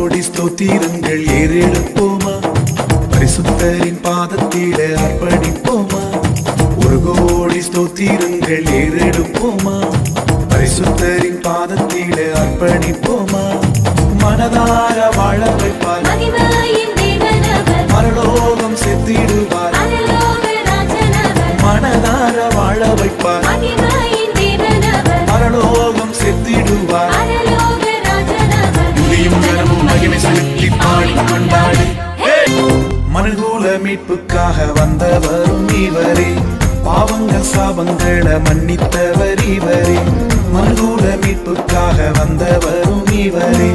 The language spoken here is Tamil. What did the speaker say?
கோடி ஸ்தோத்திரங்கள் ஏறெடுப்போமா, பரிசுத்தரின் பாதத்திலே அர்ப்பணிப்போமா. ஒரு கோடி ஸ்தோத்திரங்கள் ஏறெடுப்போமா, பரிசுத்தரின் பாதத்திலே அர்ப்பணிப்போமா. மனதார வாழ வைப்பார், பரலோகம் செத்திடுவார். மனதார வாழ வைப்பார், பரலோகம் செத்திடுவார். மகிமை செலுத்தி பாடி கொண்டாடு. மனுகுல மீட்புக்காக வந்தவரும் இவரே, பாவங்கள் சாபங்களை மன்னித்தவர் இவரே. மனுகுல மீட்புக்காக வந்தவரும் இவரே,